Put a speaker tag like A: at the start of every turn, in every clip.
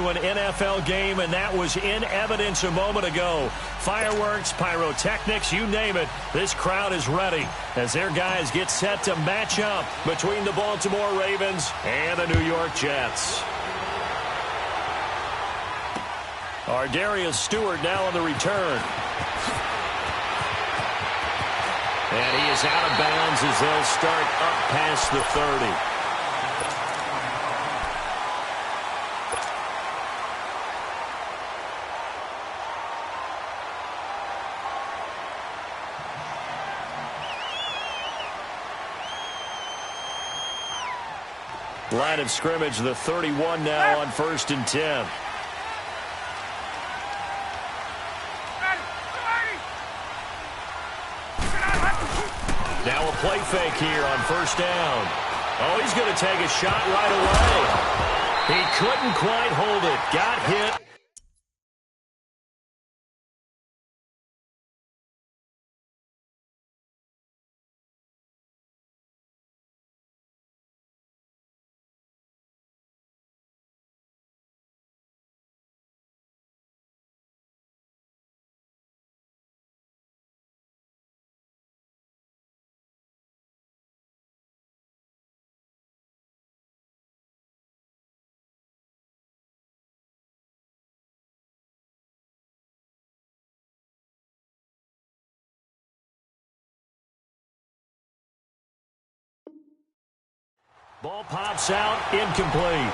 A: to an NFL game, and that was in evidence a moment ago. Fireworks, pyrotechnics, you name it. This crowd is ready as their guys get set to match up between the Baltimore Ravens and the New York Jets. Darius Stewart now on the return. And he is out of bounds as they'll start up past the 30. Line of scrimmage, the 31 now on 1st and 10. Now a play fake here on 1st down. Oh, he's going to take a shot right away. He couldn't quite hold it. Got hit. Ball pops out, incomplete.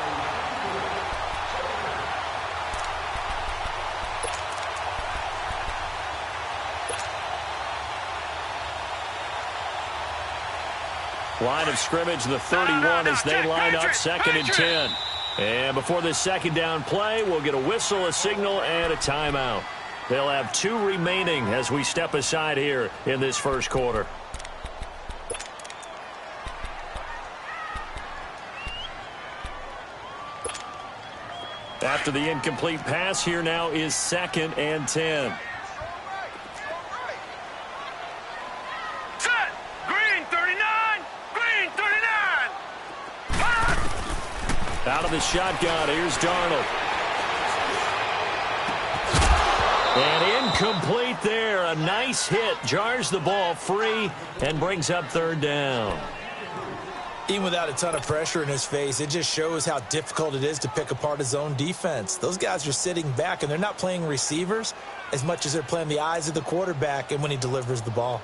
A: Line of scrimmage, the 31 as they line up 2nd and 10. And before this 2nd down play, we'll get a whistle, a signal, and a timeout. They'll have 2 remaining as we step aside here in this 1st quarter. After the incomplete pass, here now is 2nd and 10.
B: Set! Green 39! Green 39!
A: Out of the shotgun, here's Darnold. And incomplete there. A nice hit. Jars the ball free and brings up 3rd down.
C: Even without a ton of pressure in his face, it just shows how difficult it is to pick apart his own defense. Those guys are sitting back, and they're not playing receivers as much as they're playing the eyes of the quarterback and when he delivers the ball.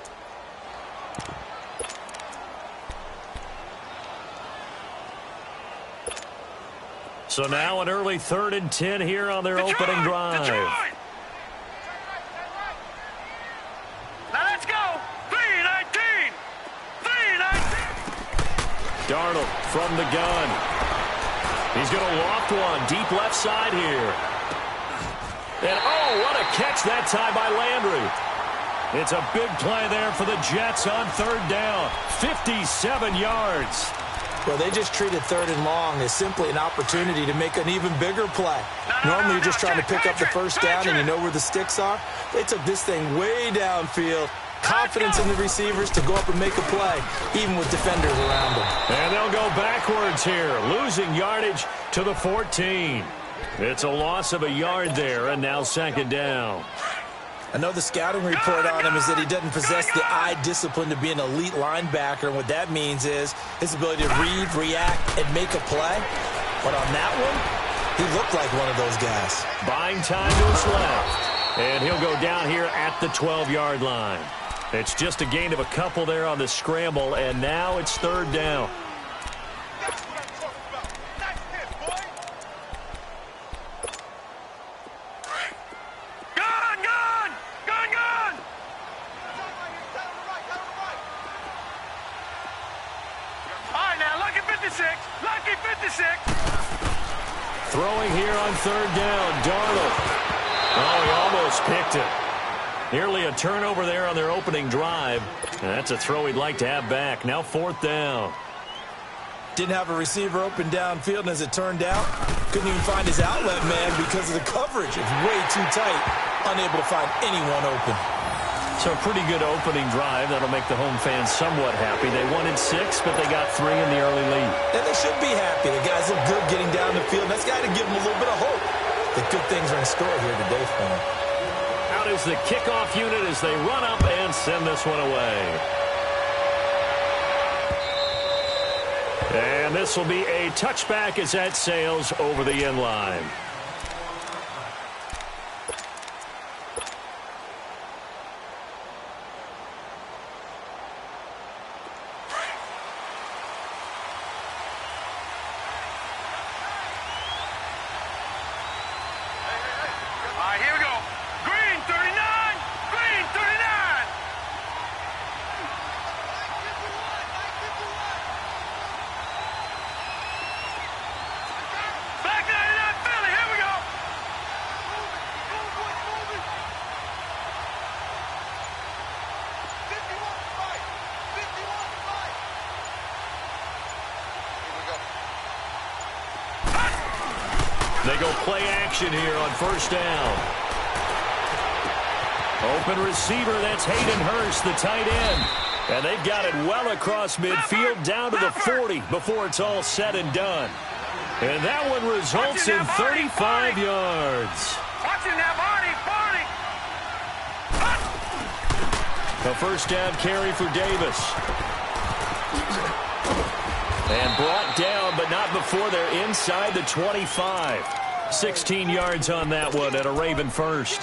A: So now an early 3rd and 10 here on their opening drive.
B: Detroit! Now let's go! 3-19! 3-19!
A: Darnold from the gun. He's going to loft one deep left side here. And oh, what a catch that time by Landry. It's a big play there for the Jets on 3rd down. 57 yards.
C: Well, they just treated 3rd and long as simply an opportunity to make an even bigger play. Normally you're just trying to pick up the 1st down and you know where the sticks are. They took this thing way downfield. Confidence in the receivers to go up and make a play, even with defenders around them.
A: And they'll go backwards here, losing yardage to the 14. It's a loss of a yard there, and now 2nd down.
C: I know the scouting report on him is that he doesn't possess the eye discipline to be an elite linebacker, and what that means is his ability to read, react, and make a play. But on that one, he looked like one of those guys.
A: Buying time to his left, and he'll go down here at the 12-yard line. It's just a gain of a couple there on the scramble, and now it's 3rd down.
B: Gone! Gone! Gone! Gone! All right, now, lucky 56. Lucky 56.
A: Throwing here on 3rd down, Darnold. Oh, he almost picked it. Nearly a turnover there on their opening drive. And that's a throw he'd like to have back. Now 4th down.
C: Didn't have a receiver open downfield, and as it turned out, couldn't even find his outlet man because of the coverage. It's way too tight, unable to find anyone open.
A: So a pretty good opening drive. That'll make the home fans somewhat happy. They wanted 6, but they got 3 in the early lead.
C: And they should be happy. The guys look good getting down the field. That's got to give them a little bit of hope. the good things are in store here today for him.
A: Out is the kickoff unit as they run up and send this one away. And this will be a touchback as that sails over the end line.
B: Here we go. Green 39. Green 39. Back 99 Philly. Here we go.
A: They go play action here on first down. Open receiver, that's Hayden Hurst, the tight end. And they've got it well across midfield down to the 40 before it's all said and done. And that one results in 35 yards.
B: Watching that, Barney.
A: A first down carry for Davis. And brought down, but not before they're inside the 25. 16 yards on that one at a Raven first.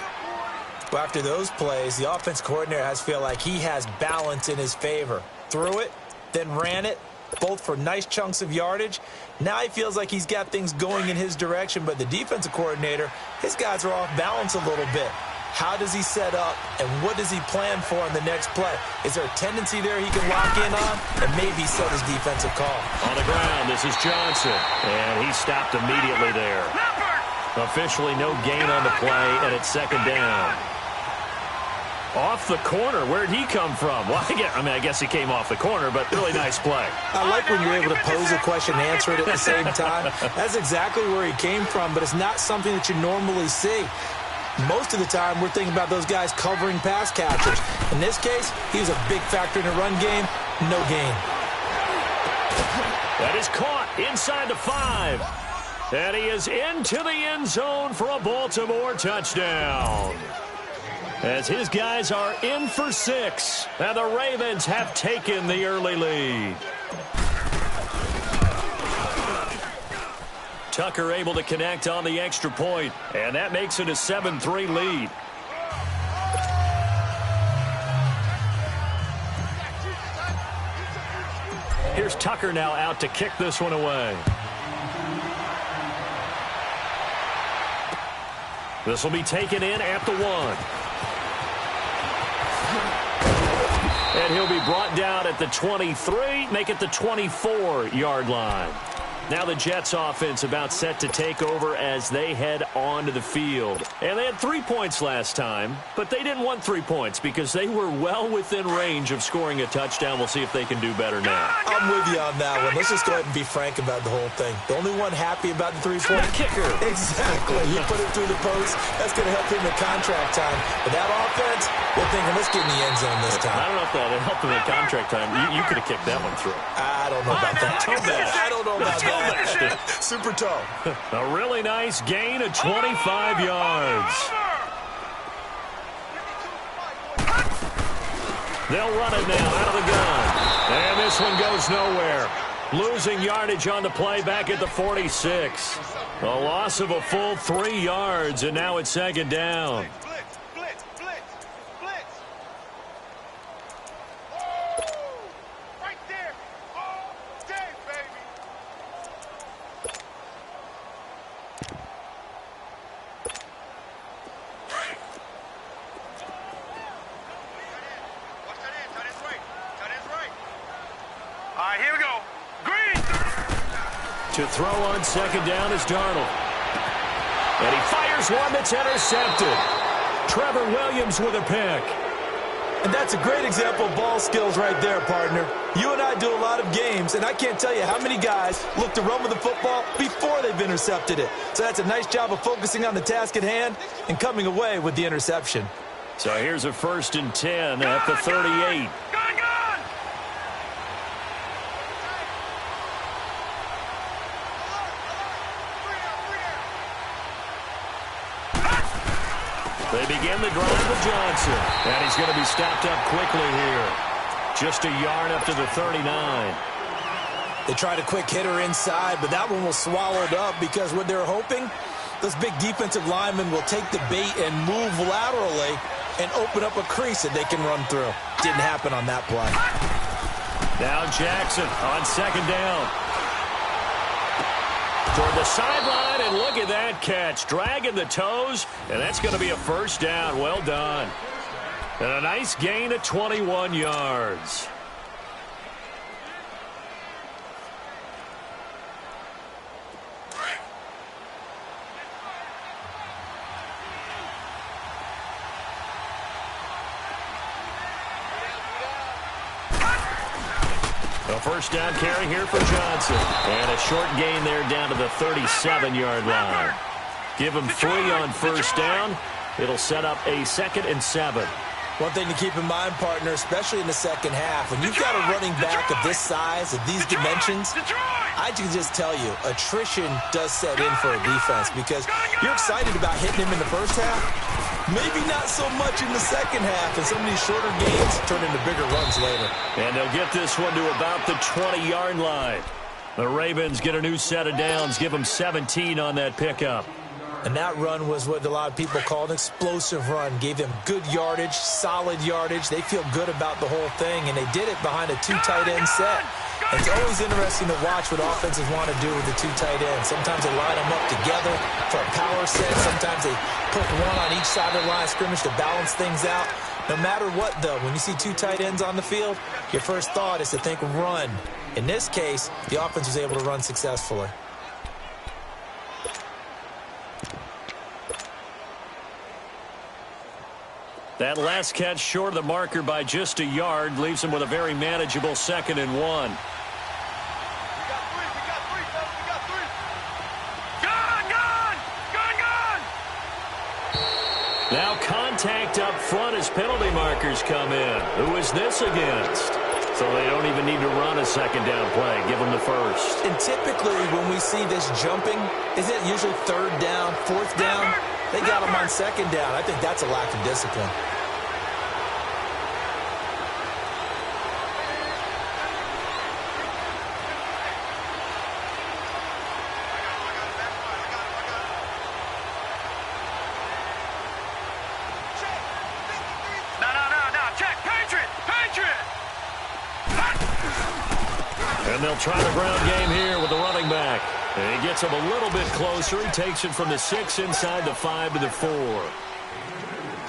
C: But after those plays, the offense coordinator has to feel like he has balance in his favor. Threw it, then ran it, both for nice chunks of yardage. Now he feels like he's got things going in his direction, but the defensive coordinator, his guys are off balance a little bit. How does he set up, and what does he plan for on the next play? Is there a tendency there he can lock in on, and maybe set his defensive call?
A: On the ground, this is Johnson, and he stopped immediately there. Officially no gain on the play, and it's second down. Off the corner, where'd he come from? Well, I guess he came off the corner, but really nice play.
C: I like when you're able to pose a question and answer it at the same time. That's exactly where he came from, but it's not something that you normally see. Most of the time, we're thinking about those guys covering pass catchers. In this case, he was a big factor in the run game. No gain.
A: That is caught inside the 5. And he is into the end zone for a Baltimore touchdown. As his guys are in for 6. And the Ravens have taken the early lead. Tucker able to connect on the extra point, and that makes it a 7-3 lead. Here's Tucker now out to kick this one away. This will be taken in at the 1. And he'll be brought down at the 23, make it the 24-yard line. Now the Jets offense about set to take over as they head onto the field. And they had 3 points last time, but they didn't want 3 points because they were well within range of scoring a touchdown. We'll see if they can do better now.
C: I'm with you on that one. Let's just go ahead and be frank about the whole thing. The only one happy about the 3-point
A: kicker.
C: Exactly. You put it through the post. That's going to help him in contract time. But that offense, they're thinking, let's get in the end zone this time.
A: I don't know if that helped him in contract time. You could have kicked that one through.
C: I don't know about that. I don't know about that. Super toe.
A: A really nice gain of 25 yards. They'll run it now out of the gun. And this one goes nowhere. Losing yardage on the play back at the 46. A loss of a full 3 yards, and now it's second down.
B: Here we go. Green.
A: To throw on second down is Darnold. And he fires one that's intercepted. Trevor Williams with a pick.
C: And that's a great example of ball skills right there, partner. You and I do a lot of games, and I can't tell you how many guys look to run with the football before they've intercepted it. So that's a nice job of focusing on the task at hand and coming away with the interception.
A: So here's a 1st and 10 at the 38. They begin the drive with Johnson. And he's going to be stopped up quickly here. Just a yard up to the 39.
C: They tried a quick hitter inside, but that one was swallowed up because what they're hoping, those big defensive linemen will take the bait and move laterally and open up a crease that they can run through. Didn't happen on that play.
A: Now Jackson on second down. Toward the sideline, and look at that catch. Dragging the toes, and that's going to be a first down. Well done. And a nice gain of 21 yards. A first down carry here for Johnson. And a short gain there down to the 37-yard line. Give him 3 on first down. It'll set up a 2nd and 7.
C: One thing to keep in mind, partner, especially in the second half, when you've got a running back of this size, of these dimensions, I can just tell you, attrition does set in for a defense because you're excited about hitting him in the first half. Maybe not so much in the second half, and some of these shorter gains turn into bigger runs later.
A: And they'll get this one to about the 20-yard line. The Ravens get a new set of downs, give them 17 on that pickup.
C: And that run was what a lot of people call an explosive run. Gave them good yardage, solid yardage. They feel good about the whole thing, and they did it behind a 2 tight end set. It's always interesting to watch what offenses want to do with the 2 tight ends. Sometimes they line them up together for a power set. Sometimes they put one on each side of the line of scrimmage to balance things out. No matter what, though, when you see 2 tight ends on the field, your first thought is to think run. In this case, the offense was able to run successfully.
A: That last catch short of the marker by just a yard leaves him with a very manageable 2nd and 1.
B: We got 3, fellas. We got 3. Gone!
A: Now contact up front as penalty markers come in. Who is this against? So they don't even need to run a second down play. Give them the first.
C: And typically when we see this jumping, is it usually 3rd down, 4th down? They got him on 2nd down. I think that's a lack of discipline.
B: No. Check. Patriot.
A: And they'll try the ground game here with the running back. And he gets him a little bit closer. He takes it from the 6 inside the 5 to the 4.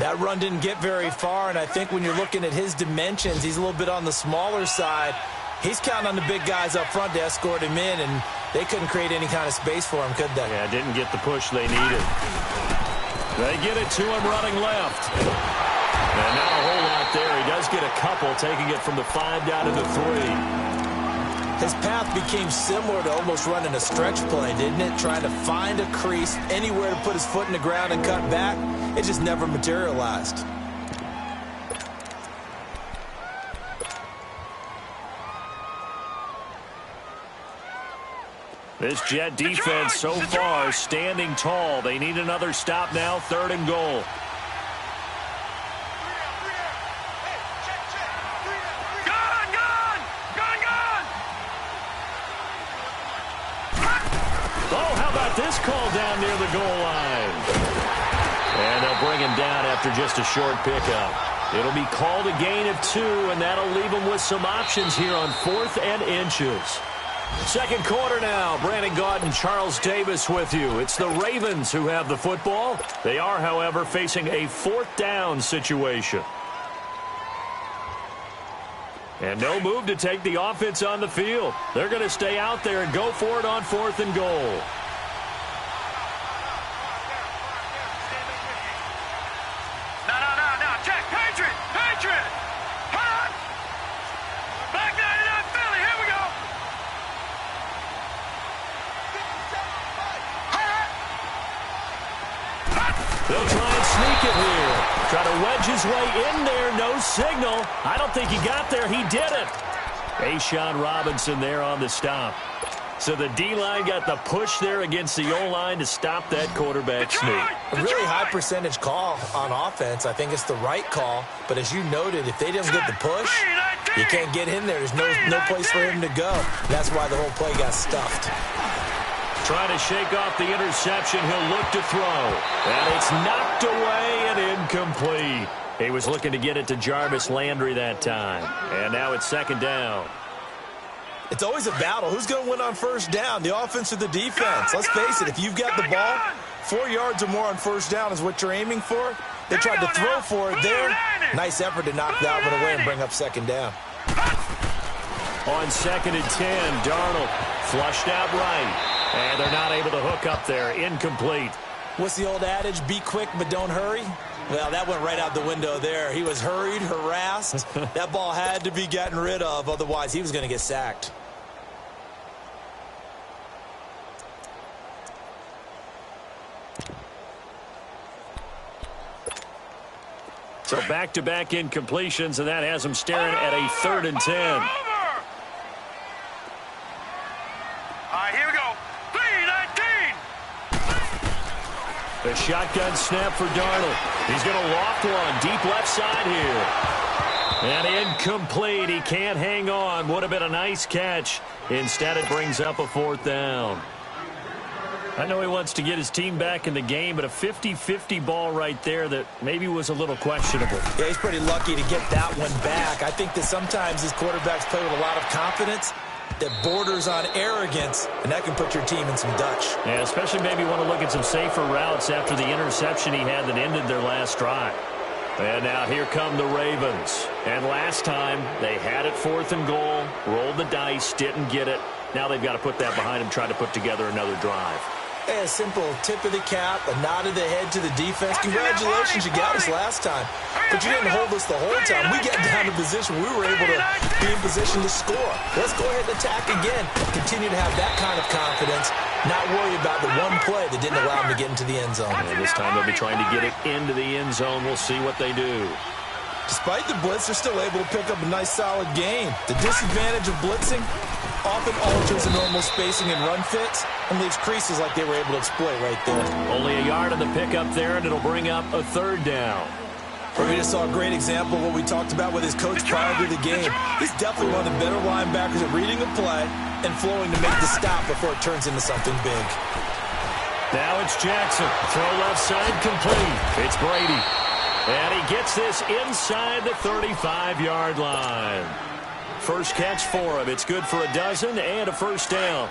C: That run didn't get very far, and I think when you're looking at his dimensions, he's a little bit on the smaller side. He's counting on the big guys up front to escort him in, and they couldn't create any kind of space for him, could they?
A: Yeah, didn't get the push they needed. They get it to him running left. And not a whole lot there. He does get a couple, taking it from the 5 down to the 3.
C: His path became similar to almost running a stretch play, didn't it? Trying to find a crease, anywhere to put his foot in the ground and cut back. It just never materialized.
A: This Jet defense so far standing tall. They need another stop now, 3rd and goal. This call down near the goal line. And they'll bring him down after just a short pickup. It'll be called a gain of 2, and that'll leave him with some options here on 4th and inches. Second quarter now. Brandon Gaudin and Charles Davis with you. It's the Ravens who have the football. They are, however, facing a 4th down situation. And no move to take the offense on the field. They're going to stay out there and go for it on 4th and goal. They'll try and sneak it here. Try to wedge his way in there. No signal. I don't think he got there. He did it. A'Shawn Robinson there on the stop. So the D-line got the push there against the O-line to stop that quarterback sneak.
C: A really high percentage call on offense. I think it's the right call. But as you noted, if they didn't get the push, you can't get in there. There's no place for him to go. That's why the whole play got stuffed.
A: Trying to shake off the interception. He'll look to throw. And it's knocked away and incomplete. He was looking to get it to Jarvis Landry that time. And now it's second down.
C: It's always a battle. Who's going to win on first down, the offense or the defense? Let's face it, if you've got the ball, 4 yards or more on first down is what you're aiming for. They tried to throw for it there. Nice effort to knock that one away and bring up second down.
A: On 2nd and 10, Darnold flushed out right. And they're not able to hook up there. Incomplete.
C: What's the old adage? Be quick, but don't hurry. Well, that went right out the window there. He was hurried, harassed. That ball had to be gotten rid of. Otherwise, he was going to get sacked.
A: So back-to-back incompletions, and that has him staring at a 3rd and 10.
B: All right, here we go. 3-19.
A: The shotgun snap for Darnold. He's going to loft one deep left side here. And incomplete. He can't hang on. Would have been a nice catch. Instead, it brings up a 4th down. I know he wants to get his team back in the game, but a 50-50 ball right there that maybe was a little questionable.
C: Yeah, he's pretty lucky to get that one back. I think that sometimes these quarterbacks play with a lot of confidence that borders on arrogance, and that can put your team in some Dutch.
A: Yeah, especially maybe want to look at some safer routes after the interception he had that ended their last drive. And now here come the Ravens. And last time, they had it 4th and goal, rolled the dice, didn't get it. Now they've got to put that behind them, try to put together another drive.
C: Hey, a simple tip of the cap, a nod of the head to the defense. Congratulations, you got us last time. But you didn't hold us the whole time. We got down to position. We were able to be in position to score. Let's go ahead and attack again. Continue to have that kind of confidence. Not worry about the one play that didn't allow them to get into the end zone.
A: And this time they'll be trying to get it into the end zone. We'll see what they do.
C: Despite the blitz, they're still able to pick up a nice, solid gain. The disadvantage of blitzing often alters the normal spacing and run fits and leaves creases like they were able to exploit right there.
A: Only a yard on the pickup there, and it'll bring up a 3rd down.
C: We just saw a great example of what we talked about with his coach prior to the game. He's definitely one of the better linebackers at reading the play and flowing to make the stop before it turns into something big.
A: Now it's Jackson. Throw left side complete. It's Brady. And he gets this inside the 35-yard line. First catch for him. It's good for a dozen and a 1st down.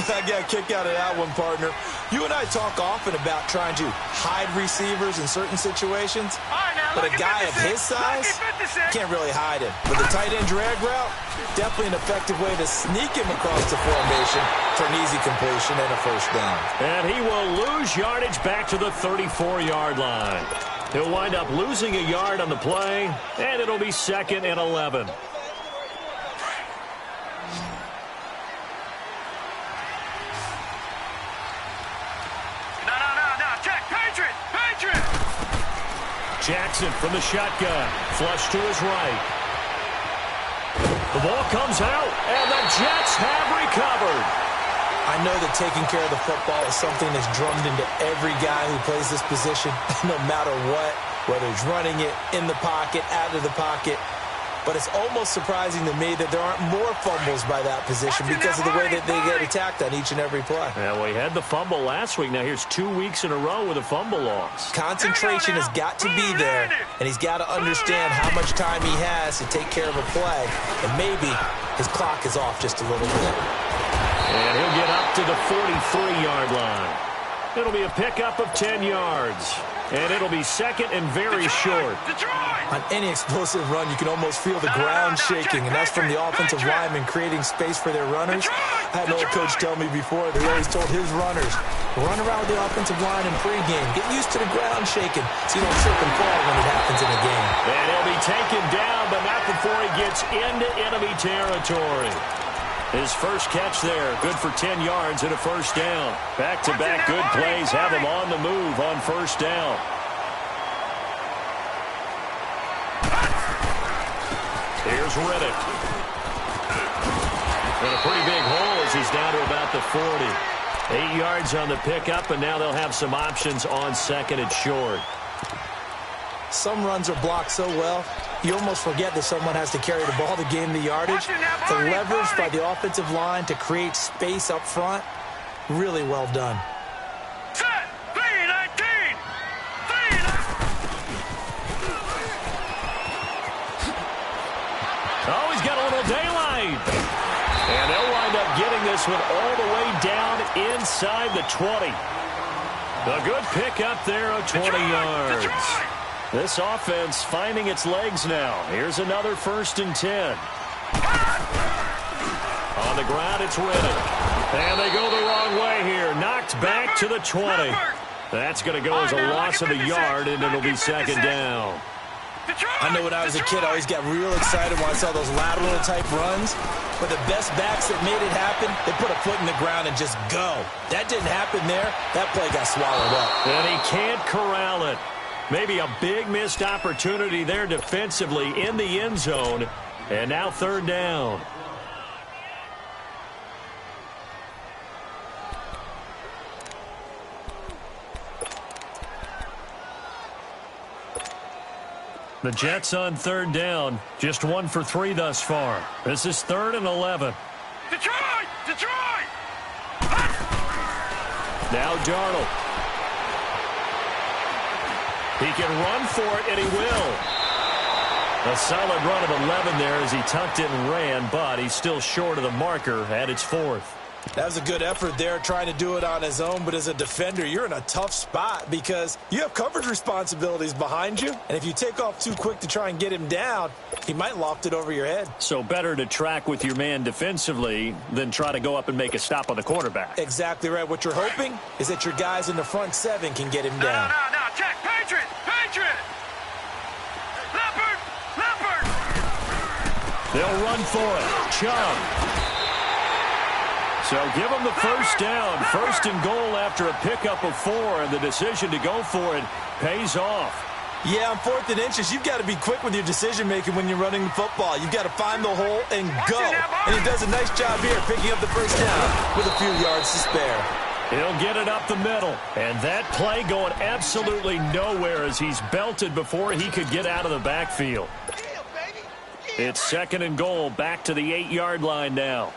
C: I got a kick out of that one, partner. You and I talk often about trying to hide receivers in certain situations, but a guy of his size can't really hide him. With the tight end drag route, definitely an effective way to sneak him across the formation for an easy completion and a 1st down.
A: And he will lose yardage back to the 34-yard line. He'll wind up losing a yard on the play, and it'll be 2nd and 11. Jackson from the shotgun. Flush to his right. The ball comes out, and the Jets have recovered.
C: I know that taking care of the football is something that's drummed into every guy who plays this position, no matter what, whether he's running it, in the pocket, out of the pocket. But it's almost surprising to me that there aren't more fumbles by that position because of the way that they get attacked on each and every play.
A: Yeah, well, he had the fumble last week. Now here's 2 weeks in a row with a fumble loss.
C: Concentration has got to be there, and he's got to understand how much time he has to take care of a play. And maybe his clock is off just a little bit.
A: And he'll get up to the 43-yard line. It'll be a pickup of 10 yards. And it'll be 2nd and very short.
C: On any explosive run, you can almost feel the ground shaking, and that's from the offensive linemen creating space for their runners. I had an old coach tell me before that he always told his runners, run around with the offensive line in pregame. Get used to the ground shaking so you don't trip and fall when it happens in a game.
A: And he'll be taken down, but not before he gets into enemy territory. His first catch there, good for 10 yards and a 1st down. Back-to-back good plays have him on the move on 1st down. Here's Riddick. And a pretty big hole as as he's down to about the 40. 8 yards on the pickup, and now they'll have some options on second and short.
C: Some runs are blocked so well, you almost forget that someone has to carry the ball to gain the yardage. The leverage by the offensive line to create space up front, really well done.
B: Set. 3-19.
A: Oh, he's got a little daylight. And they'll wind up getting this one all the way down inside the 20. A good pick up there of 20 yards. This offense finding its legs now. Here's another 1st and 10. On the ground, it's Riddick. And they go the wrong way here. Knocked back to the 20. That's going to go as a loss of a yard, and it'll be 2nd down.
C: I know when I was a kid, I always got real excited when I saw those lateral-type runs. But the best backs that made it happen, they put a foot in the ground and just go. That didn't happen there. That play got swallowed up.
A: And he can't corral it. Maybe a big missed opportunity there defensively in the end zone. And now 3rd down. The Jets on 3rd down. Just 1 for 3 thus far. This is 3rd and 11.
B: Detroit! Detroit!
A: Now Darnold. He can run for it, and he will. A solid run of 11 there as he tucked it and ran, but he's still short of the marker at its 4th.
C: That was a good effort there, trying to do it on his own. But as a defender, you're in a tough spot because you have coverage responsibilities behind you. And if you take off too quick to try and get him down, he might loft it over your head.
A: So better to track with your man defensively than try to go up and make a stop on the quarterback.
C: Exactly right. What you're hoping is that your guys in the front 7 can get him down.
B: No. Check. Patriot! Patriot! Leopard! Leopard!
A: They'll run for it. Chubb. So give them the 1st down. 1st and goal after a pickup of 4, and the decision to go for it pays off.
C: Yeah, on 4th and inches, you've got to be quick with your decision-making when you're running the football. You've got to find the hole and go. And he does a nice job here picking up the 1st down with a few yards to spare.
A: He'll get it up the middle. And that play going absolutely nowhere as he's belted before he could get out of the backfield. It's 2nd and goal, back to the 8-yard line now.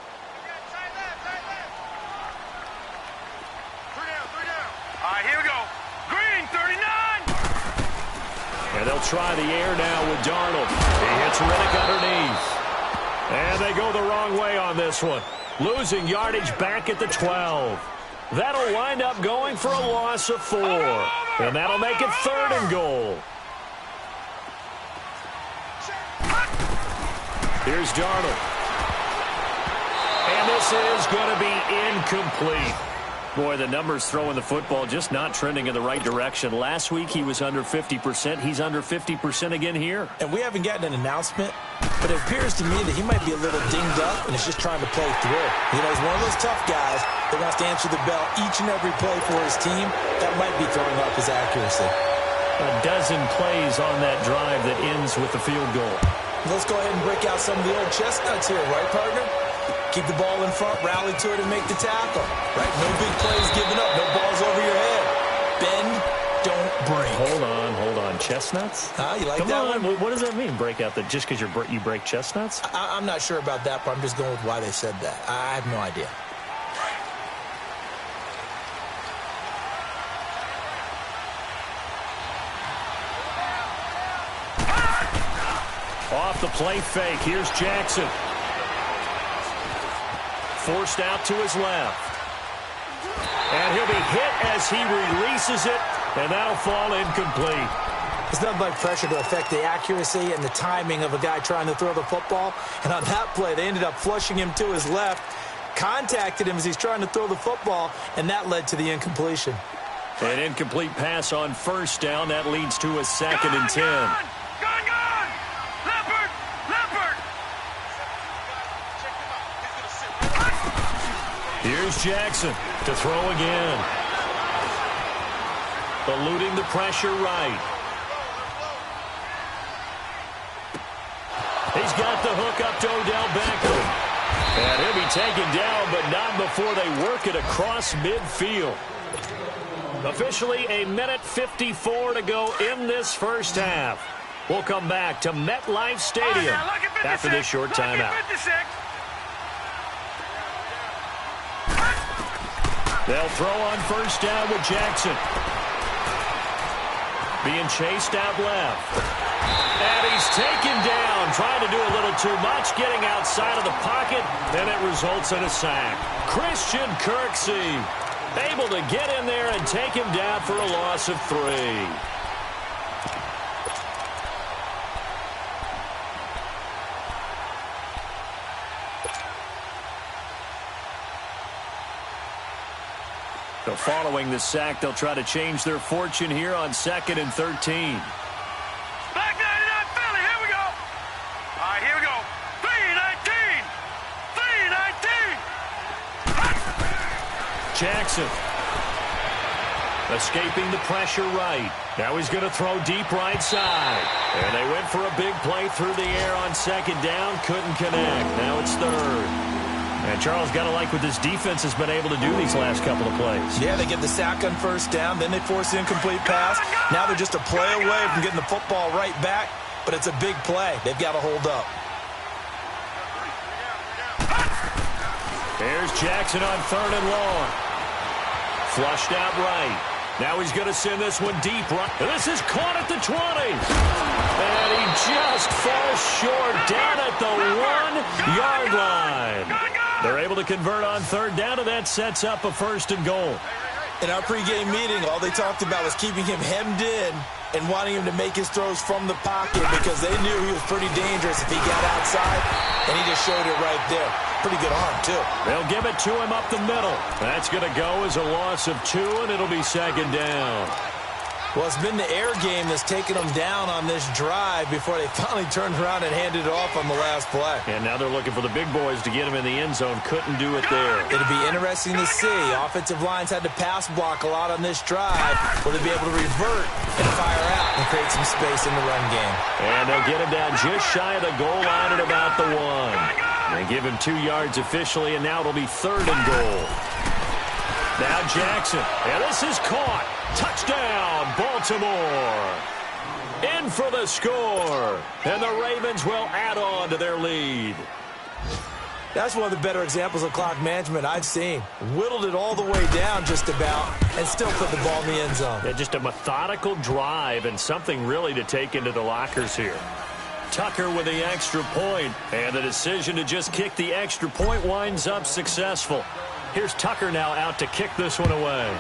B: Here we go. Green, 39.
A: And they'll try the air now with Darnold. He hits Riddick underneath. And they go the wrong way on this one. Losing yardage back at the 12. That'll wind up going for a loss of 4. And that'll make it 3rd and goal. Here's Darnold. And this is going to be incomplete. Boy, the numbers throwing the football just not trending in the right direction. Last week he was under 50%. He's under 50% again here.
C: And we haven't gotten an announcement, but it appears to me that he might be a little dinged up and is just trying to play through. You know, he's one of those tough guys that wants to answer the bell each and every play for his team. That might be throwing off his accuracy.
A: A dozen plays on that drive that ends with the field goal.
C: Let's go ahead and break out some of the old chestnuts here, right, partner? Keep the ball in front, rally to it, and make the tackle. Right? No big plays given up. No balls over your head. Bend, don't break.
A: Hold on. Chestnuts?
C: You like
A: Come
C: that
A: on.
C: one?
A: What does that mean, break out? Just because you break chestnuts?
C: I'm not sure about that, but I'm just going with why they said that. I have no idea.
A: Off the play fake. Here's Jackson. Forced out to his left. And he'll be hit as he releases it, and that'll fall incomplete.
C: It's nothing like pressure to affect the accuracy and the timing of a guy trying to throw the football. And on that play, they ended up flushing him to his left, contacted him as he's trying to throw the football, and that led to the incompletion.
A: An incomplete pass on 1st down. That leads to a 2nd and 10.
B: Gone! Leopard! Leopard!
A: Here's Jackson to throw again. Eluding the pressure right. He's got the hook up to Odell Beckham. And he'll be taken down, but not before they work it across midfield. Officially a minute 54 to go in this first half. We'll come back to MetLife Stadium after this short timeout. They'll throw on first down with Jackson. Being chased out left. And he's taken down, trying to do a little too much, getting outside of the pocket, and it results in a sack. Christian Kirksey able to get in there and take him down for a loss of 3. So following the sack, they'll try to change their fortune here on 2nd and 13.
B: Back 99 Philly, here we go. All right, here we go. 3-19. 3-19.
A: Jackson escaping the pressure right. Now he's going to throw deep right side. And they went for a big play through the air on 2nd down. Couldn't connect. Now it's 3rd. And Charles, got to like what this defense has been able to do these last couple of plays.
C: Yeah, they get the sack on first down, then they force the incomplete pass. Now they're just a play away from getting the football right back, but it's a big play. They've got to hold up.
A: There's Jackson on 3rd and long. Flushed out right. Now he's going to send this one deep right. This is caught at the 20. And he just falls short down at the 1-yard line. They're able to convert on 3rd down, and that sets up a 1st and goal.
C: In our pregame meeting, all they talked about was keeping him hemmed in and wanting him to make his throws from the pocket because they knew he was pretty dangerous if he got outside, and he just showed it right there. Pretty good arm, too.
A: They'll give it to him up the middle. That's going to go as a loss of 2, and it'll be 2nd down.
C: Well, it's been the air game that's taken them down on this drive before they finally turned around and handed it off on the last play.
A: And now they're looking for the big boys to get him in the end zone. Couldn't do it there.
C: It'll be interesting to see. Offensive lines had to pass block a lot on this drive. Will they be able to revert and fire out and create some space in the run game?
A: And they'll get him down just shy of the goal line at about the 1. They give him 2 yards officially, and now it'll be 3rd and goal. Now Jackson. And this is caught. Touchdown, Baltimore. In for the score. And the Ravens will add on to their lead.
C: That's one of the better examples of clock management I've seen. Whittled it all the way down just about and still put the ball in the end zone.
A: Yeah, just a methodical drive and something really to take into the lockers here. Tucker with the extra point, and the decision to just kick the extra point winds up successful. Here's Tucker now out to kick this one away.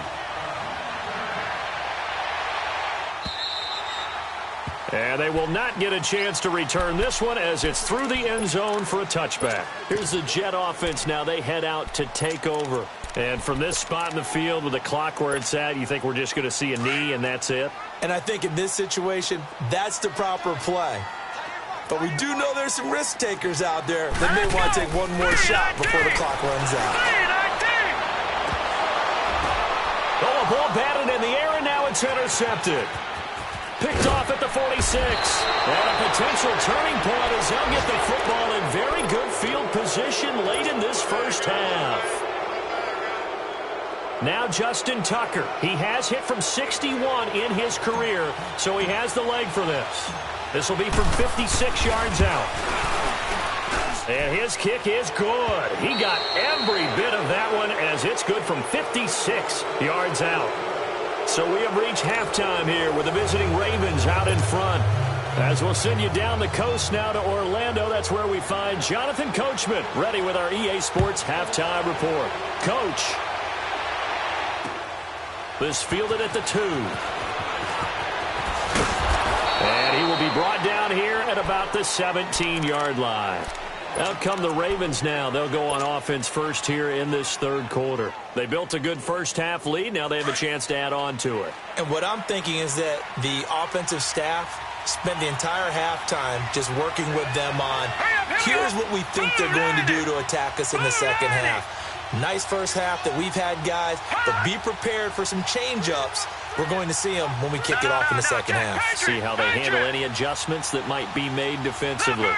A: And they will not get a chance to return this one as it's through the end zone for a touchback. Here's the Jet offense now. They head out to take over. And from this spot in the field with the clock where it's at, you think we're just going to see a knee and that's it?
C: And I think in this situation, that's the proper play. But we do know there's some risk takers out there that may want to take one more shot before the clock runs out.
A: Oh, a ball batted in the air, and now it's intercepted. Picked off at the 46. And a potential turning point as they'll get the football in very good field position late in this first half. Now Justin Tucker. He has hit from 61 in his career, so he has the leg for this. This will be from 56 yards out. And his kick is good. He got every bit of that one as it's good from 56 yards out. So we have reached halftime here with the visiting Ravens out in front. As we'll send you down the coast now to Orlando, that's where we find Jonathan Coachman ready with our EA Sports halftime report. Coach. This fielded at the 2. And he will be brought down here at about the 17-yard line. Out come the Ravens now. They'll go on offense first here in this third quarter. They built a good first-half lead. Now they have a chance to add on to it.
C: And what I'm thinking is that the offensive staff spent the entire halftime just working with them on, here's what we think they're going to do to attack us in the second half. Nice first half that we've had, guys, but be prepared for some change-ups. We're going to see them when we kick it off in the second half.
A: See how they handle any adjustments that might be made defensively.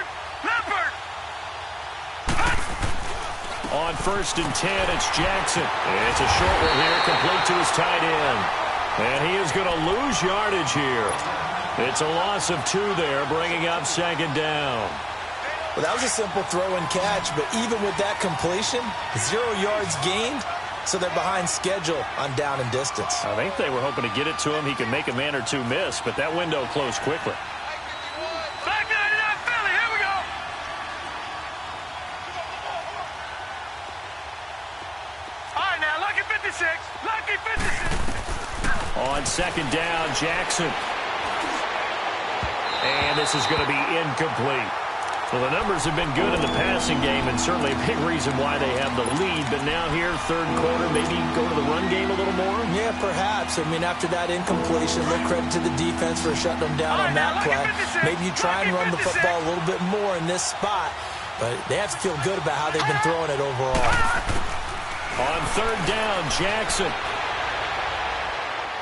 A: On 1st and 10, it's Jackson. It's a short one here, complete to his tight end. And he is going to lose yardage here. It's a loss of 2 there, bringing up 2nd down.
C: Well, that was a simple throw and catch, but even with that completion, 0 yards gained, so they're behind schedule on down and distance.
A: I think they were hoping to get it to him. He could make a man or 2 miss, but that window closed quickly.
B: Back 99 Philly, here we go. All right, now, lucky 56. Lucky 56.
A: On 2nd down, Jackson. And this is going to be incomplete. Well, the numbers have been good in the passing game, and certainly a big reason why they have the lead. But now here, 3rd quarter, maybe go to the run game a little more?
C: Yeah, perhaps. I mean, after that incompletion, a little credit to the defense for shutting them down on that play. Maybe you try and run the football a little bit more in this spot, but they have to feel good about how they've been throwing it overall.
A: On 3rd down, Jackson.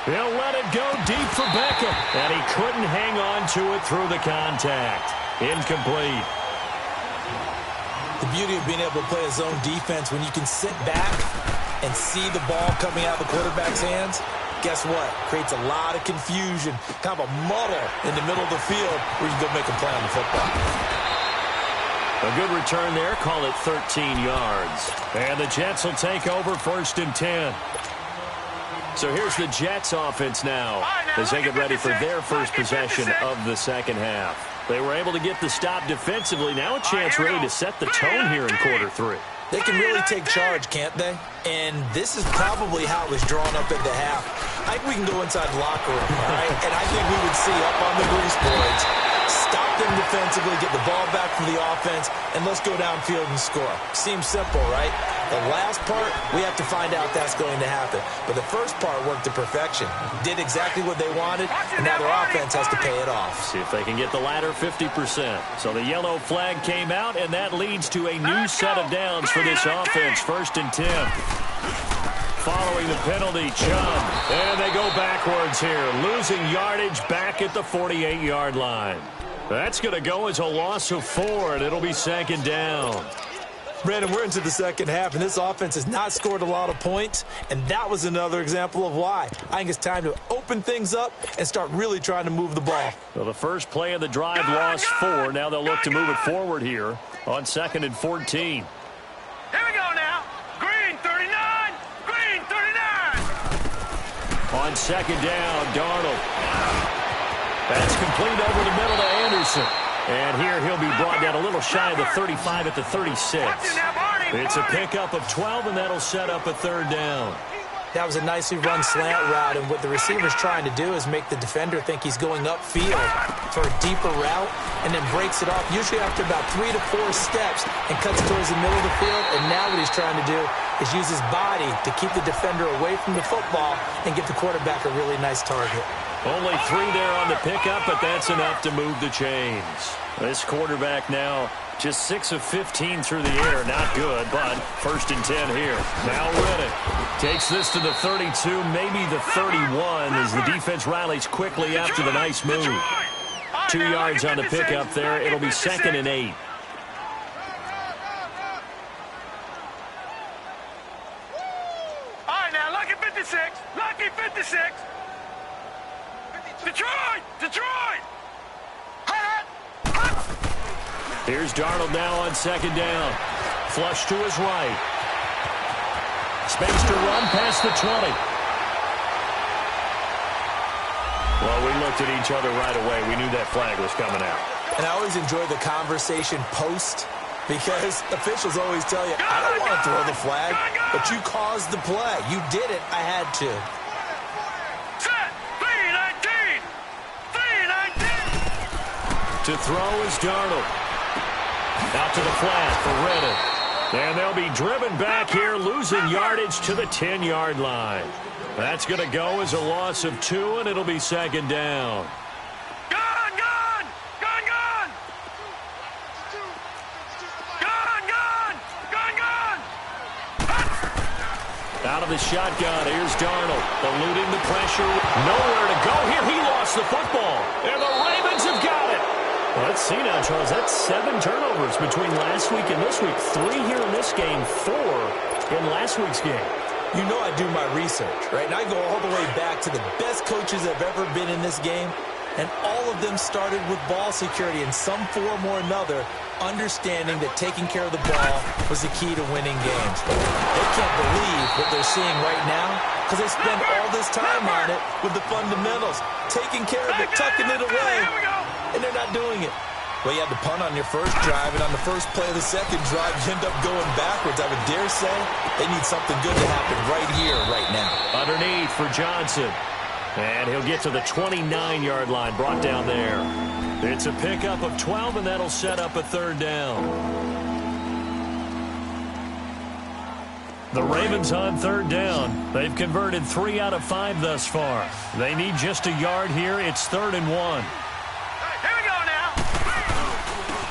A: He'll let it go deep for Beckham, and he couldn't hang on to it through the contact. Incomplete.
C: The beauty of being able to play a zone defense when you can sit back and see the ball coming out of the quarterback's hands, guess what? Creates a lot of confusion, kind of a muddle in the middle of the field where you can go make a play on the football.
A: A good return there. Call it 13 yards. And the Jets will take over 1st and 10. So here's the Jets offense now as they get ready for their first possession of the 2nd half. They were able to get the stop defensively. Now a chance really to set the tone here in quarter 3.
C: They can really take charge, can't they? And this is probably how it was drawn up at the half. I think we can go inside the locker room, all right? And I think we would see up on the grease boards, stop them defensively, get the ball back from the offense, and let's go downfield and score. Seems simple, right? The last part, we have to find out that's going to happen. But the first part worked to perfection. Did exactly what they wanted, and now their offense has to pay it off.
A: See if they can get the latter 50%. So the yellow flag came out, and that leads to a new set of downs for this offense. 1st and 10. Following the penalty, Chubb. And they go backwards here, losing yardage back at the 48-yard line. That's going to go as a loss of 4, and it'll be 2nd down.
C: Brandon, we're into the 2nd half, and this offense has not scored a lot of points, and that was another example of why. I think it's time to open things up and start really trying to move the ball.
A: Well, the first play of the drive lost 4. Now they'll look to move it forward here on 2nd and 14.
B: Here we go now. Green 39. Green 39.
A: On 2nd down, Darnold. That's complete over the middle to Anderson. And here he'll be brought down a little shy of the 35 at the 36. It's a pickup of 12, and that'll set up a 3rd down.
C: That was a nicely run slant route, and what the receiver's trying to do is make the defender think he's going upfield for a deeper route, and then breaks it off, usually after about 3 to 4 steps, and cuts towards the middle of the field. And now what he's trying to do is use his body to keep the defender away from the football and give the quarterback a really nice target.
A: Only 3 there on the pickup, but that's enough to move the chains. This quarterback now just 6 of 15 through the air. Not good, but 1st and 10 here. Now Riddick takes this to the 32, maybe the 31, as the defense rallies quickly after the nice move. 2 yards on the pickup there. It'll be 2nd and 8.
B: All right, now, lucky 56. Lucky 56. Detroit! Detroit!
A: Here's Darnold now on 2nd down. Flush to his right. Space to run past the 20. Well, we looked at each other right away. We knew that flag was coming out.
C: And I always enjoy the conversation post, because officials always tell you, I don't want to throw the flag, but you caused the play. You did it. I had to.
B: Set! 3-19! 3-19!
A: To throw is Darnold. Out to the flat for Riddick. And they'll be driven back here, losing yardage to the 10-yard line. That's going to go as a loss of 2, and it'll be 2nd down.
B: Gun! Gun! Gun! Gun! Gun! Gun! Gun! Gun!
A: Out of the shotgun, here's Darnold. Eluding the pressure. Nowhere to go here. He lost the football. And the Ravens have got it. Well, Let's see now, Charles. That's 7 turnovers between last week and this week. 3 here in this game, 4 in last week's game.
C: You know I do my research, right? And I go all the way back to the best coaches that have ever been in this game, and all of them started with ball security in some form or another, understanding that taking care of the ball was the key to winning games. They can't believe what they're seeing right now because they spend all this time on it with the fundamentals, taking care of it, tucking it away, and they're not doing it. Well, you had to punt on your first drive, and on the first play of the second drive, you end up going backwards. I would dare say they need something good to happen right here, right now.
A: Underneath for Johnson. And he'll get to the 29-yard line, brought down there. It's a pickup of 12, and that'll set up a 3rd down. The Ravens on 3rd down. They've converted 3 out of 5 thus far. They need just a yard here. It's 3rd and 1.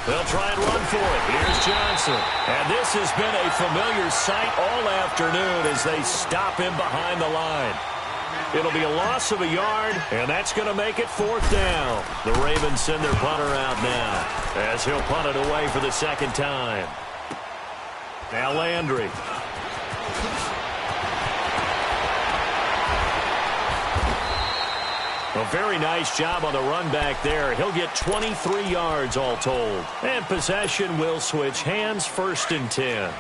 A: They'll try and run for it. Here's Johnson. And this has been a familiar sight all afternoon as they stop him behind the line. It'll be a loss of a yard, and that's going to make it 4th down. The Ravens send their punter out now as he'll punt it away for the 2nd time. Now Landry. A very nice job on the run back there. He'll get 23 yards all told. And possession will switch hands, 1st and 10.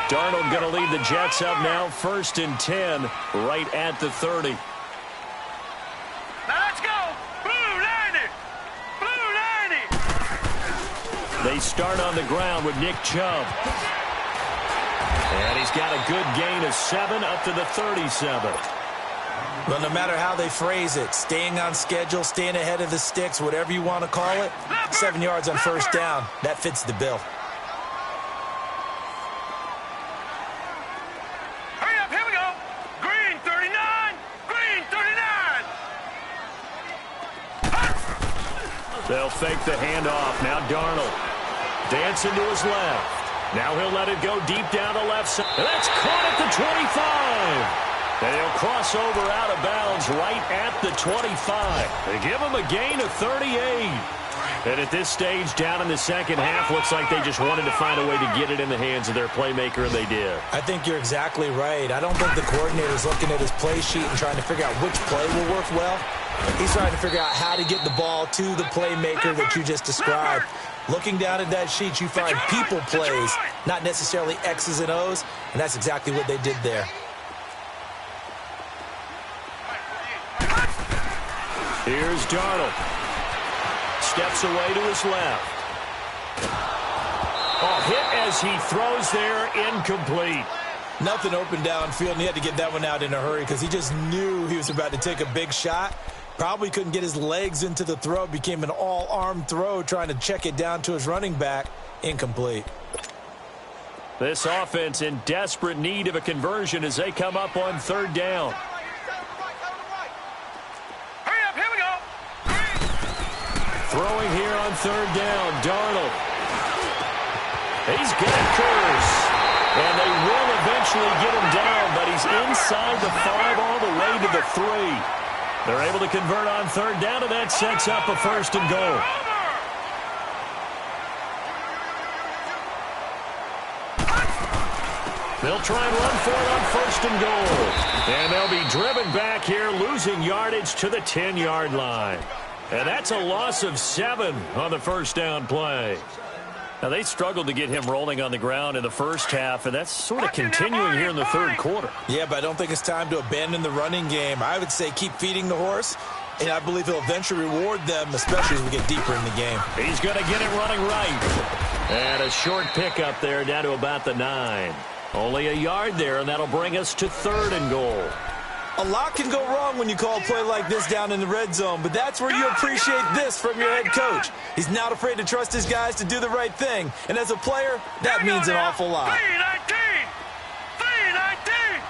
A: Darnold going to lead the Jets up now, 1st and 10, right at the 30.
B: Now let's go. Blue 90. Blue 90.
A: They start on the ground with Nick Chubb. And he's got a good gain of 7 up to the 37.
C: Well, no matter how they phrase it, staying on schedule, staying ahead of the sticks, whatever you want to call it, 7 yards on 1st down, that fits the bill.
B: Hurry up, here we go. Green 39. Green 39.
A: They'll fake the handoff. Now Darnold. Dancing to his left. Now he'll let it go deep down the left side. And that's caught at the 25. And he'll cross over out of bounds right at the 25. They give him a gain of 38. And at this stage, down in the second half, looks like they just wanted to find a way to get it in the hands of their playmaker, and they did.
C: I think you're exactly right. I don't think the coordinator's looking at his play sheet and trying to figure out which play will work well. He's trying to figure out how to get the ball to the playmaker that you just described. Looking down at that sheet, you find people plays, not necessarily X's and O's, and that's exactly what they did there.
A: Here's Darnold. Steps away to his left. Oh, hit as he throws there, incomplete.
C: Nothing open downfield, and he had to get that one out in a hurry because he just knew he was about to take a big shot. Probably couldn't get his legs into the throw. Became an all-arm throw trying to check it down to his running back. Incomplete.
A: This offense in desperate need of a conversion as they come up on 3rd down. Throwing here on 3rd down, Darnold. He's got Curse. And they will eventually get him down, but he's inside the 5 all the way to the 3. They're able to convert on 3rd down, and that sets up a 1st and goal. They'll try and run for it on 1st and goal. And they'll be driven back here, losing yardage to the 10-yard line. And that's a loss of 7 on the 1st down play. Now, they struggled to get him rolling on the ground in the first half, and that's sort of continuing here in the 3rd quarter.
C: Yeah, but I don't think it's time to abandon the running game. I would say keep feeding the horse, and I believe he'll eventually reward them, especially as we get deeper in the game.
A: He's going to get it running right. And a short pickup there down to about the 9. Only a yard there, and that'll bring us to 3rd and goal.
C: A lot can go wrong when you call a play like this down in the red zone, but that's where you appreciate this from your head coach. He's not afraid to trust his guys to do the right thing, and as a player, that means an awful lot.
B: 319! 319!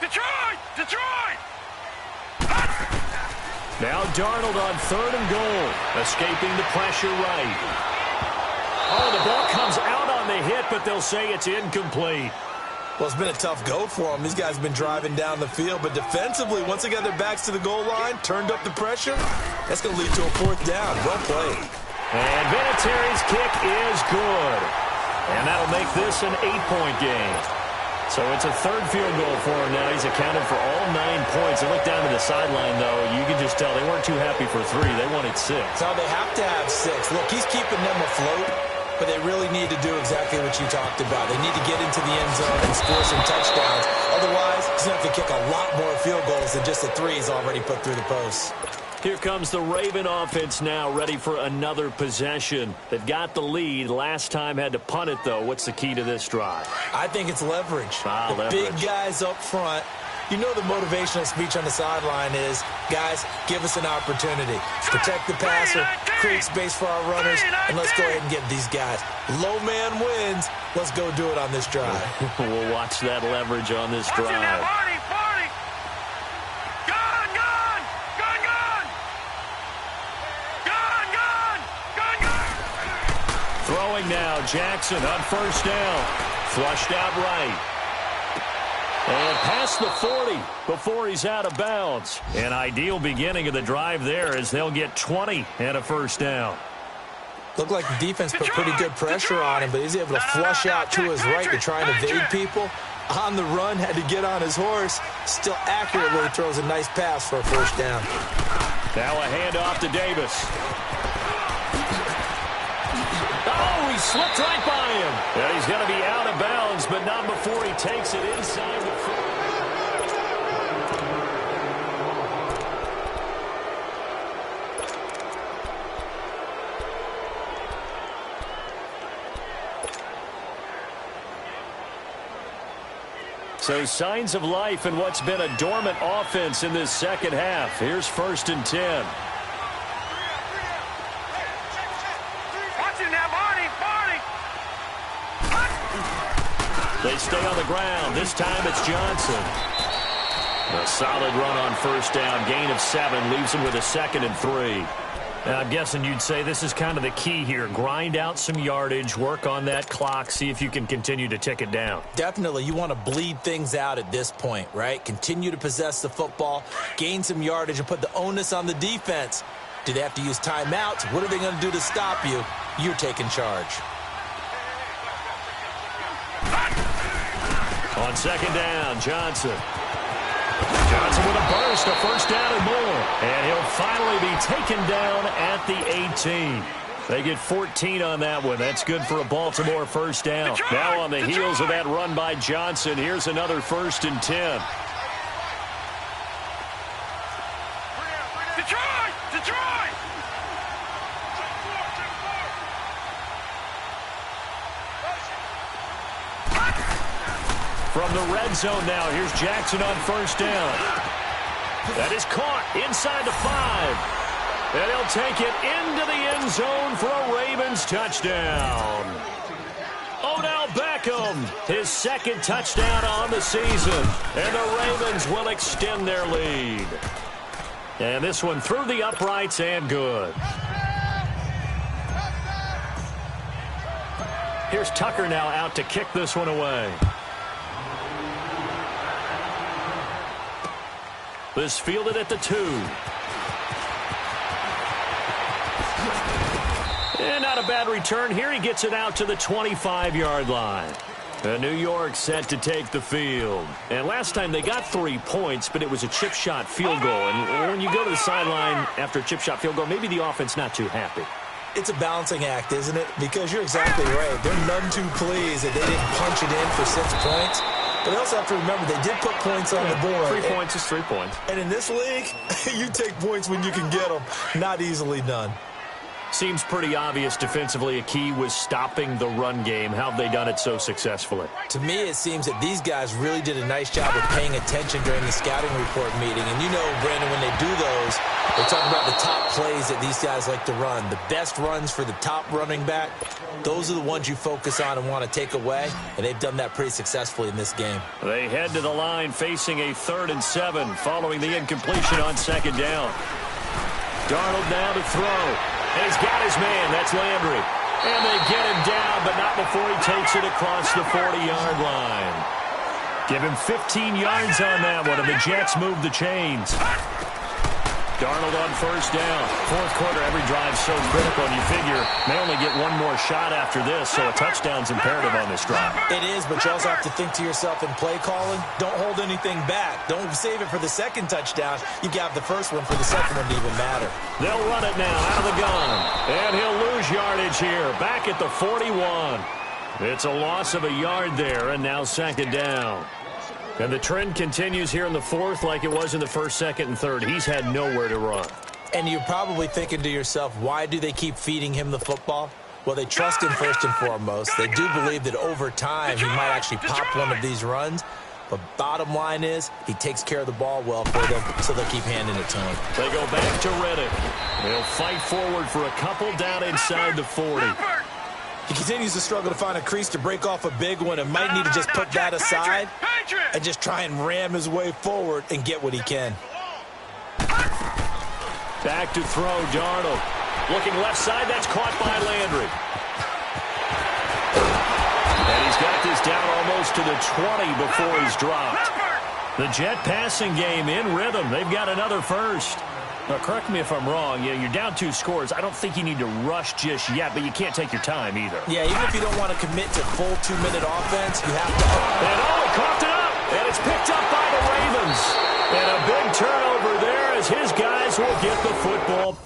B: Detroit! Detroit!
A: Now Darnold on 3rd and goal, escaping the pressure right. Oh, the ball comes out on the hit, but they'll say it's incomplete.
C: Well, it's been a tough go for them. These guys have been driving down the field, but defensively, once they got their backs to the goal line, turned up the pressure, that's going to lead to a 4th down. Well played.
A: And Vinatieri's kick is good. And that'll make this an 8-point game. So it's a 3rd field goal for him now. He's accounted for all 9 points. I look down to the sideline, though. You can just tell they weren't too happy for 3. They wanted 6.
C: No, they have to have 6. Look, he's keeping them afloat, but they really need to do exactly what you talked about. They need to get into the end zone and score some touchdowns. Otherwise, he's going to have to kick a lot more field goals than just the 3 he's already put through the posts.
A: Here comes the Raven offense now, ready for another possession. They've got the lead. Last time had to punt it, though. What's the key to this drive?
C: I think it's leverage.
A: Leverage.
C: Big guys up front. You know the motivational speech on the sideline is, guys, give us an opportunity. Protect the passer, create space for our runners, and let's go ahead and get these guys. Low man wins. Let's go do it on this drive.
A: We'll watch that leverage on this drive. Throwing now, Jackson on 1st down. Flushed out right. And past the 40 before he's out of bounds. An ideal beginning of the drive there as they'll get 20 and a 1st down.
C: Looked like the defense put pretty good pressure on him, but he's able to flush out to his right to try and evade people. On the run, had to get on his horse. Still accurately throws a nice pass for a 1st down.
A: Now a handoff to Davis. Oh, he slipped right by him. And he's going to be out of bounds, but not before he takes it inside the 40. So signs of life in what's been a dormant offense in this 2nd half. Here's 1st and 10. They stay on the ground. This time it's Johnson. A solid run on 1st down. Gain of 7 leaves him with a 2nd and 3. Now, I'm guessing you'd say this is kind of the key here. Grind out some yardage, work on that clock, see if you can continue to tick it down.
C: Definitely. You want to bleed things out at this point, right? Continue to possess the football, gain some yardage, and put the onus on the defense. Do they have to use timeouts? What are they going to do to stop you? You're taking charge.
A: On 2nd down, Johnson. Johnson with a burst, a 1st down and more. And he'll finally be taken down at the 18. They get 14 on that one. That's good for a Baltimore 1st down. Now on the heels of that run by Johnson, here's another 1st and 10.
B: Detroit!
A: From the red zone now, here's Jackson on 1st down. That is caught inside the 5. And he'll take it into the end zone for a Ravens touchdown. Odell Beckham, his 2nd touchdown on the season. And the Ravens will extend their lead. And this one through the uprights and good. Here's Tucker now out to kick this one away. This fielded at the 2. And not a bad return. Here he gets it out to the 25-yard line. And New York set to take the field. And last time they got 3 points, but it was a chip shot field goal. And when you go to the sideline after a chip shot field goal, maybe the offense not too happy.
C: It's a balancing act, isn't it? Because you're exactly right. They're none too pleased that they didn't punch it in for 6 points. But they also have to remember they did put points on the board.
A: 3 points is 3 points.
C: And in this league, you take points when you can get them. Not easily done.
A: Seems pretty obvious defensively a key was stopping the run game. How have they done it so successfully?
C: To me, it seems that these guys really did a nice job of paying attention during the scouting report meeting. And you know, Brandon, when they do those, they talk about the top plays that these guys like to run. The best runs for the top running back, those are the ones you focus on and want to take away. And they've done that pretty successfully in this game.
A: They head to the line facing a 3rd and 7 following the incompletion on 2nd down. Darnold now to throw. And he's got his man. That's Landry. And they get him down, but not before he takes it across the 40-yard line. Give him 15 yards on that one, and the Jets move the chains. Darnold on first down. Fourth quarter, every drive so critical, and you figure they only get one more shot after this, so a touchdown's imperative on this drive.
C: It is, but you also have to think to yourself in play calling, don't hold anything back. Don't save it for the second touchdown. You got the first one for the second one to even matter.
A: They'll run it now out of the gun, and he'll lose yardage here, back at the 41. It's a loss of a yard there, and now second down. And the trend continues here in the fourth like it was in the first, second, and third. He's had nowhere to run.
C: And you're probably thinking to yourself, why do they keep feeding him the football? Well, they trust him first and foremost. They do believe that over time he might actually pop one of these runs. But bottom line is he takes care of the ball well for them, so they'll keep handing it to him.
A: They go back to Reddick. They'll fight forward for a couple down inside the 40.
C: He continues to struggle to find a crease to break off a big one and might need to just put that aside and just try and ram his way forward and get what he can.
A: Back to throw, Darnold. Looking left side, that's caught by Landry. And he's got this down almost to the 20 before he's dropped. The Jet passing game in rhythm. They've got another first. Now, correct me if I'm wrong. Yeah, you're down 2 scores. I don't think you need to rush just yet, but you can't take your time either.
C: Yeah, even if you don't want to commit to full 2-minute offense, you have to.
A: And he coughed it up, and it's picked up by the Ravens. And a big turnover there as his guys will get the football.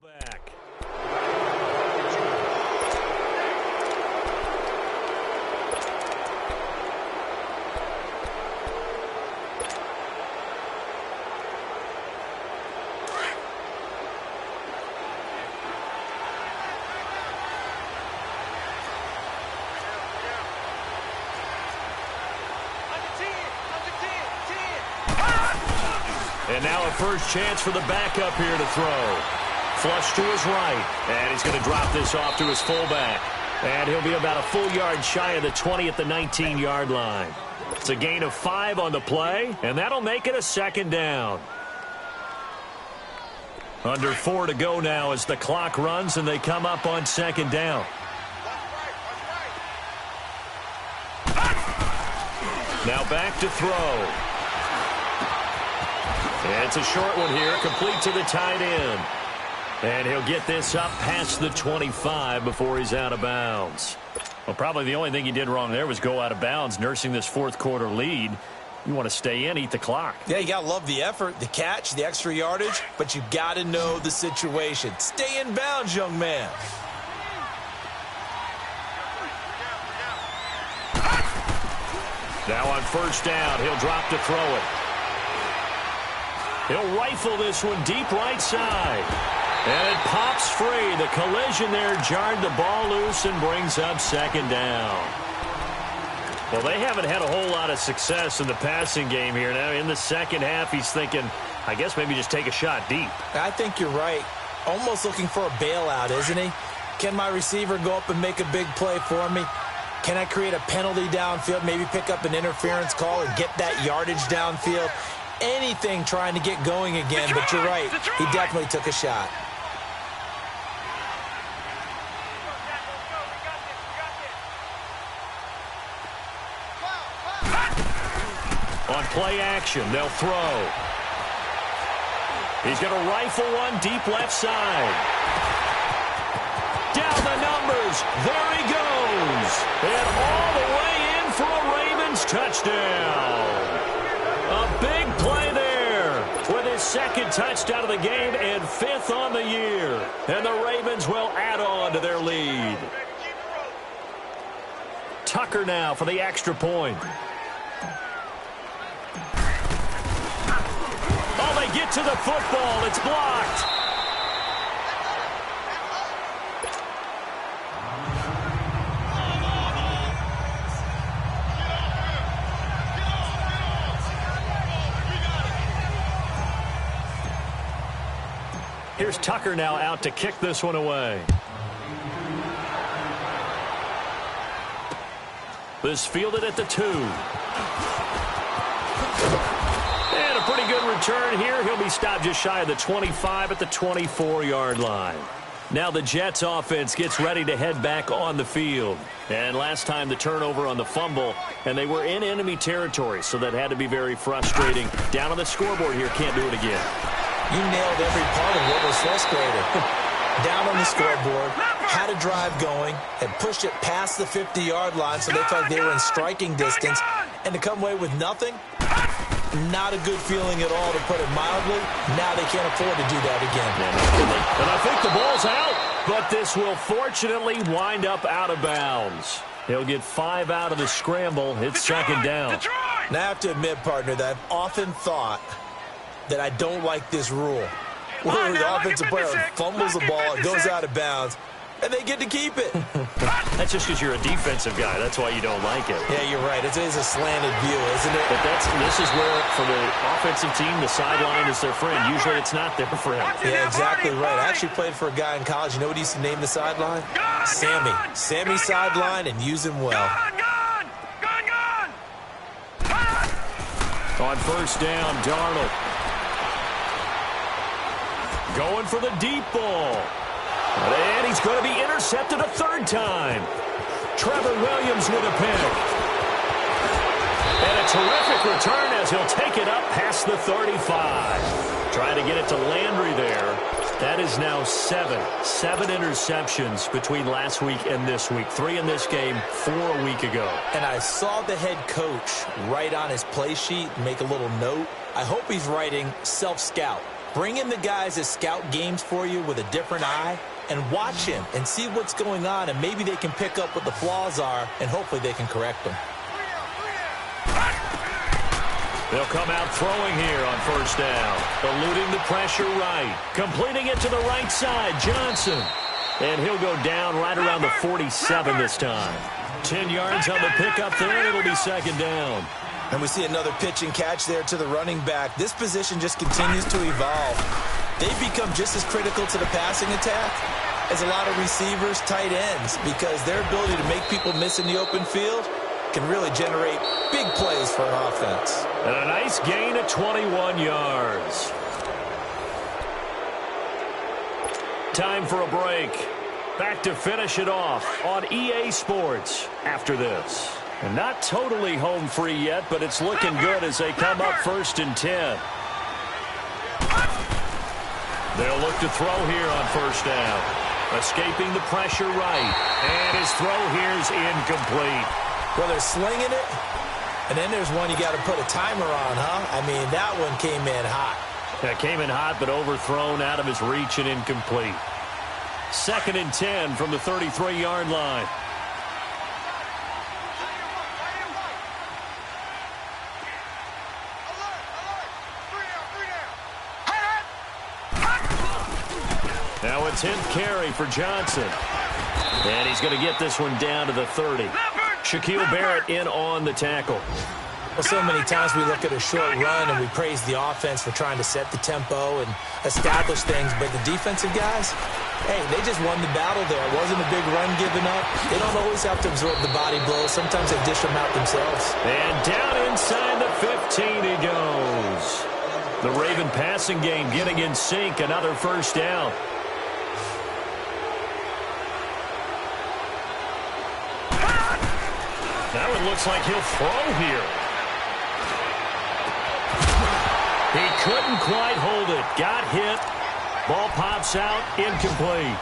A: Back. And now a first chance for the backup here to throw. Flush to his right, and he's going to drop this off to his fullback. And he'll be about a full yard shy of the 20 at the 19-yard line. It's a gain of 5 on the play, and that'll make it a second down. Under 4 to go now as the clock runs, and they come up on second down. Now back to throw. And it's a short one here, complete to the tight end. And he'll get this up past the 25 before he's out of bounds. Well, probably the only thing he did wrong there was go out of bounds, nursing this fourth quarter lead. You want to stay in, eat the clock.
C: Yeah, you got to love the effort, the catch, the extra yardage, but you got to know the situation. Stay in bounds, young man.
A: Now on first down, he'll drop to throw it. He'll rifle this one deep right side. And it pops free. The collision there jarred the ball loose and brings up second down. Well, they haven't had a whole lot of success in the passing game here. Now, in the second half, he's thinking, I guess maybe just take a shot deep.
C: I think you're right. Almost looking for a bailout, isn't he? Can my receiver go up and make a big play for me? Can I create a penalty downfield, maybe pick up an interference call or get that yardage downfield? Anything trying to get going again, but you're right. He definitely took a shot.
A: On play action, they'll throw. He's going to rifle one deep left side. Down the numbers. There he goes. And all the way in for a Ravens touchdown. A big play there with his second touchdown of the game and 5th on the year. And the Ravens will add on to their lead. Tucker now for the extra point. Oh, they get to the football. It's blocked. Here's Tucker now out to kick this one away. This fielded at the 2. And a pretty good return here. He'll be stopped just shy of the 25 at the 24-yard line. Now the Jets offense gets ready to head back on the field. And last time the turnover on the fumble, and they were in enemy territory, so that had to be very frustrating. Down on the scoreboard here, can't do it again.
C: You nailed every part of what was frustrating. Down on the scoreboard, had a drive going, and pushed it past the 50-yard line so they felt they were in striking distance, and to come away with nothing, not a good feeling at all, to put it mildly. Now they can't afford to do that again.
A: And I think the ball's out, but this will fortunately wind up out of bounds. He'll get 5 out of the scramble. It's second down.
C: Now I have to admit, partner, that I've often thought that I don't like this rule, where the offensive player fumbles the ball, it goes out of bounds, and they get to keep it.
A: That's just because you're a defensive guy. That's why you don't like it.
C: Yeah, you're right. It is a slanted view, isn't it?
A: But this is where, for the offensive team, the sideline is their friend. Usually it's not their friend.
C: Yeah, exactly right. I actually played for a guy in college. You know what he used to name the sideline? Sammy. Sammy sideline, and use him well.
A: On first down, Darnold. Going for the deep ball. And he's going to be intercepted a third time. Trevor Williams with a pick. And a terrific return as he'll take it up past the 35. Trying to get it to Landry there. That is now 7 interceptions between last week and this week. 3 in this game, 4 a week ago.
C: And I saw the head coach write on his play sheet, make a little note. I hope he's writing self-scout. Bring in the guys that scout games for you with a different eye and watch him and see what's going on, and maybe they can pick up what the flaws are, and hopefully they can correct them.
A: They'll come out throwing here on first down. Eluding the pressure right. Completing it to the right side, Johnson. And he'll go down right around the 47 this time. 10 yards on the pickup there, and it'll be second down.
C: And we see another pitch and catch there to the running back. This position just continues to evolve. They've become just as critical to the passing attack as a lot of receivers, tight ends, because their ability to make people miss in the open field can really generate big plays for an offense.
A: And a nice gain of 21 yards. Time for a break. Back to finish it off on EA Sports after this. And not totally home free yet, but it's looking good as they come up 1st and 10. They'll look to throw here on first down. Escaping the pressure right. And his throw here is incomplete.
C: Well, they're slinging it, and then there's one you got to put a timer on, huh? I mean, that one came in hot.
A: That came in hot, but overthrown, out of his reach and incomplete. 2nd and 10 from the 33-yard line. Now a 10th carry for Johnson. And he's going to get this one down to the 30. Shaquille Barrett in on the tackle.
C: Well, so many times we look at a short run and we praise the offense for trying to set the tempo and establish things, but the defensive guys, hey, they just won the battle there. It wasn't a big run given up. They don't always have to absorb the body blows. Sometimes they dish them out themselves.
A: And down inside the 15 he goes. The Raven passing game getting in sync. Another first down. Now it looks like he'll throw here. He couldn't quite hold it. Got hit. Ball pops out. Incomplete.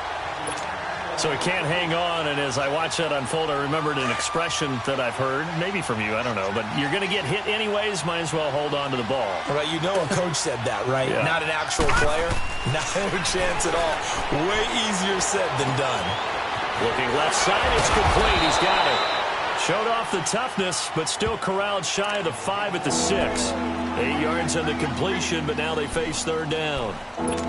A: So he can't hang on, and as I watch that unfold, I remembered an expression that I've heard, maybe from you, I don't know, but you're going to get hit anyways, might as well hold on to the ball.
C: Right, you know a coach said that, right?
A: Yeah.
C: Not an actual player. Not a chance at all. Way easier said than done.
A: Looking left side, it's complete. He's got it. Showed off the toughness, but still corralled shy of the 5 at the 6. 8 yards on the completion, but now they face third down.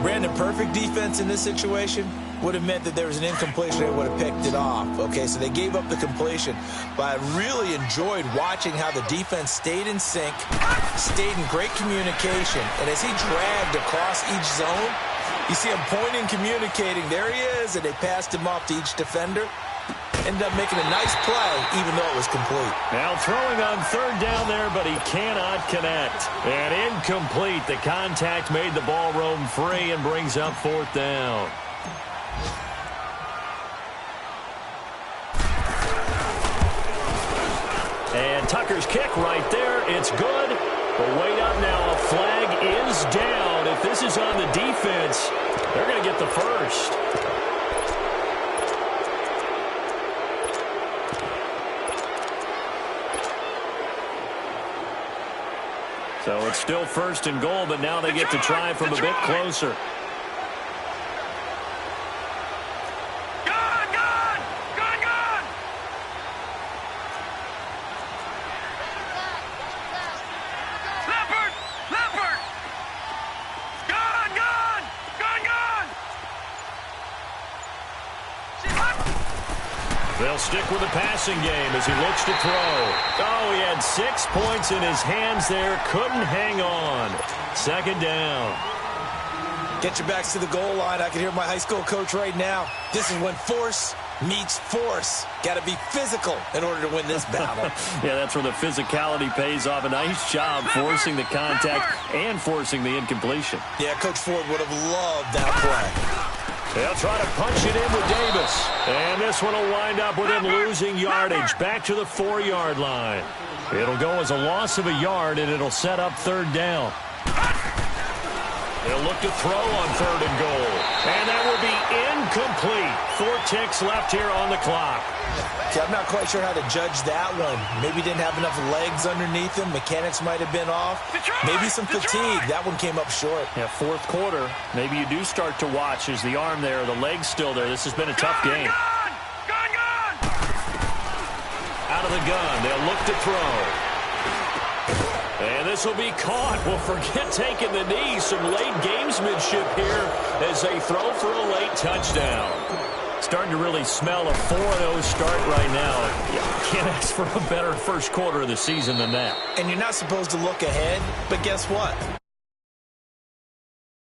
C: Brandon, perfect defense in this situation would have meant that there was an incompletion. They would have picked it off. Okay, so they gave up the completion. But I really enjoyed watching how the defense stayed in sync, stayed in great communication. And as he dragged across each zone, You see him pointing, communicating. There he is, and they passed him off to each defender. Ended up making a nice play, even though it was complete.
A: Now throwing on third down there, but he cannot connect. And incomplete. The contact made the ball roam free and brings up fourth down. And Tucker's kick right there. It's good. But wait up now. A flag is down. If this is on the defense, they're going to get the first. So it's still first and goal, but now they get to try from a bit closer. They'll stick with the passing game as he looks to throw. Oh, he had 6 points in his hands there. Couldn't hang on. Second down.
C: Get your backs to the goal line. I can hear my high school coach right now. This is when force meets force. Got to be physical in order to win this battle.
A: Yeah, that's where the physicality pays off. A nice job forcing the contact and forcing the incompletion.
C: Yeah, Coach Ford would have loved that play.
A: They'll try to punch it in with Davis. And this one will wind up with him losing yardage back to the 4-yard line. It'll go as a loss of a yard, and it'll set up third down. They'll look to throw on third and goal. And that will be incomplete. 4 ticks left here on the clock.
C: See, I'm not quite sure how to judge that one. Maybe didn't have enough legs underneath him. Mechanics might have been off. Maybe some fatigue. That one came up short.
A: Yeah, fourth quarter. Maybe you do start to watch as the arm there, the leg's still there. This has been a tough game. Out of the gun. They'll look to throw. And this will be caught. Well, forget taking the knee. Some late gamesmanship here as they throw for a late touchdown. Starting to really smell a 4-0 start right now. You can't ask for a better first quarter of the season than that.
C: And you're not supposed to look ahead, but guess what?